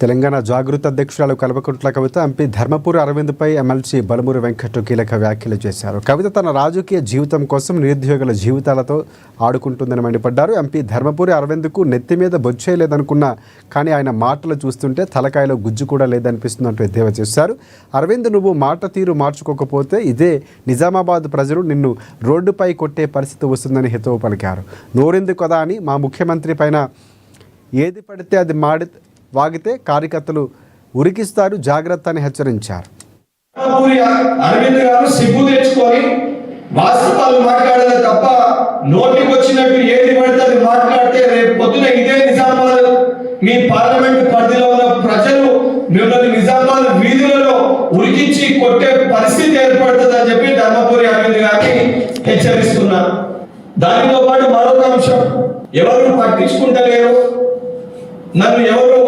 తెలంగాణ జాగృత అధ్యక్షురాలు Kalvakuntla Kavitha MP Dharmapuri అరవింద్పై MLC Balmoori Venkat కీలక వ్యాఖ్యలు చేశారు. కవిత తన రాజకీయ జీవితం కోసం నిరుద్యోగుల జీవితాలతో ఆడుకుంటుందని మండిపడ్డారు. ఎంపీ ధర్మపురి అరవింద్కు నెత్తి మీద బొచ్చే లేదనుకున్నా కానీ ఆయన మాటలు చూస్తుంటే తలకాయలో గుజ్జు కూడా లేదనిపిస్తుందంటూ ఎద్దేవా చేశారు. అరవింద్, నువ్వు మాట తీరు మార్చుకోకపోతే ఇదే నిజామాబాద్ ప్రజలు నిన్ను రోడ్డుపై కొట్టే పరిస్థితి వస్తుందని హితవు పలికారు. నోరెందు కదా అని మా ముఖ్యమంత్రి పైన ఏది పడితే అది వాగితే కార్యకర్తలు ఉరికిస్తారు, జాగ్రత్త అని హెచ్చరించారు. అరవింద్ గారు సిగ్గు తెచ్చుకొని వాస్తవాలు మాట్లాడలే తప్ప నోటికి వచ్చినట్టు ఏది పడితే అది మాట్లాడితే రేపు పొద్దున ఇదే నిజామాబాద్ మీ పార్లమెంట్ పరిధిలో ఉన్న ప్రజలు మిమ్మల్ని నిజామాబాద్ వీధులలో ఉరికించి కొట్టే పరిస్థితి ఏర్పడుతుందని చెప్పి ధర్మపురి అరవింద్ గారిని హెచ్చరిస్తున్నారు. దానితో పాటు మరొక అంశం, ఎవరు పట్టించుకుంటలేరు, నన్ను ఎవరు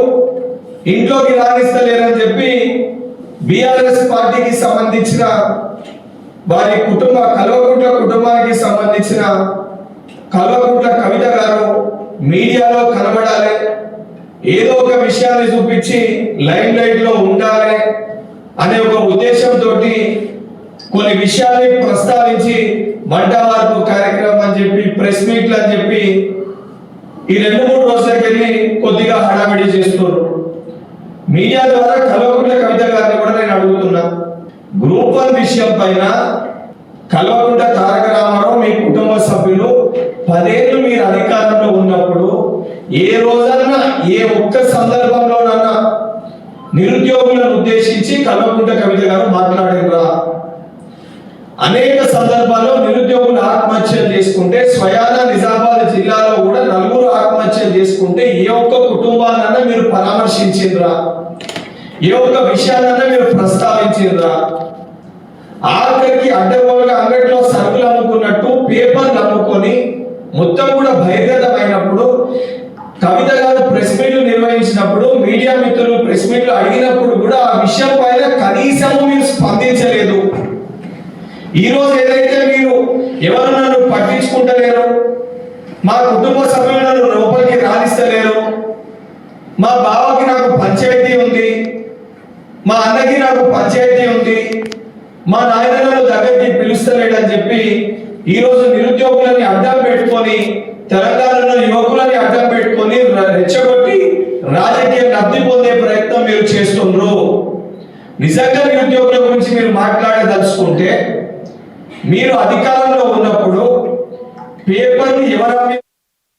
ఇంట్లోకి రాణిస్తలేరని చెప్పి బీఆర్ఎస్ పార్టీకి సంబంధించిన వారి కల్వకుంట్ల కుటుంబానికి సంబంధించిన కల్వకుంట్ల కవిత గారు మీడియాలో కనబడాలి, ఏదో ఒక విషయాన్ని చూపించి లైమ్ లైట్ లో ఉండాలి అనే ఒక ఉద్దేశంతో కొన్ని విషయాన్ని ప్రస్తావించి మంటవార్పు కార్యక్రమం అని చెప్పి ప్రెస్ మీట్లు అని చెప్పి ఈ 2-3 రోజులకి వెళ్ళి కొద్దిగా హడావిడి చేస్తున్నారు. మీడియా ద్వారా కల్వకుంట్ల కవిత గారిని కూడా నేను అడుగుతున్నా, గ్రూప్ 1 విషయం పైన కల్వకుంట్ల తారక రామారావు మీ కుటుంబ సభ్యులు 10 ఏళ్ళు మీరు అధికారంలో ఉన్నప్పుడు ఏ రోజన్నా ఏ ఒక్క సందర్భంలోనన్నా నిరుద్యోగులను ఉద్దేశించి కల్వకుంట్ల కవిత గారు మాట్లాడారా? అనేక సందర్భాల్లో నిరుద్యోగులు ఆత్మహత్యలు చేసుకుంటే స్వయాన నిజామాబాద్ జిల్లాలో కూడా 4 ఆత్మహత్యలు చేసుకుంటే ఏ ఒక్క కుటుంబానన్నా మీరు పరామర్శించిండ్రా? ఏ ఒక్క విషయాలన్నా మీరు ప్రస్తావించిండ్రా? ఆఖరికి అడ్డగోలుగా అంగట్లో సరుకులు అమ్ముకున్నట్టు పేపర్లు అమ్ముకొని మొత్తం కూడా బహిర్గతమైనప్పుడు కవిత గారు ప్రెస్ మీట్లు నిర్వహించినప్పుడు మీడియా మిత్రులు ప్రెస్ మీట్లు అడిగినప్పుడు కూడా ఆ విషయం పైన కనీసం మీరు స్పందించలేదు. ఈ రోజు ఏదైతే మీరు ఎవరు నన్ను పట్టించుకుంటలేరు, మా కుటుంబ సభ్యులు నన్ను లోపలికి రాణిస్తలేరు, మా బావకి నాకు పంచాయతీ ఉంది, మా అన్నకి నాకు పంచాయతీ ఉంది, మా నాయన నన్ను దగ్గరికి పిలుస్తలేడని చెప్పి ఈ రోజు నిరుద్యోగులని అడ్డం పెట్టుకొని తెలంగాణలో యువకులని అడ్డం పెట్టుకొని రెచ్చగొట్టి రాజకీయ లబ్ధి పొందే ప్రయత్నం మీరు చేస్తున్నారు. నిజంగా నిరుద్యోగుల గురించి మీరు మాట్లాడదలుచుకుంటే మీరు అధికారంలో ఉన్నప్పుడు పేపర్ని ఎవరు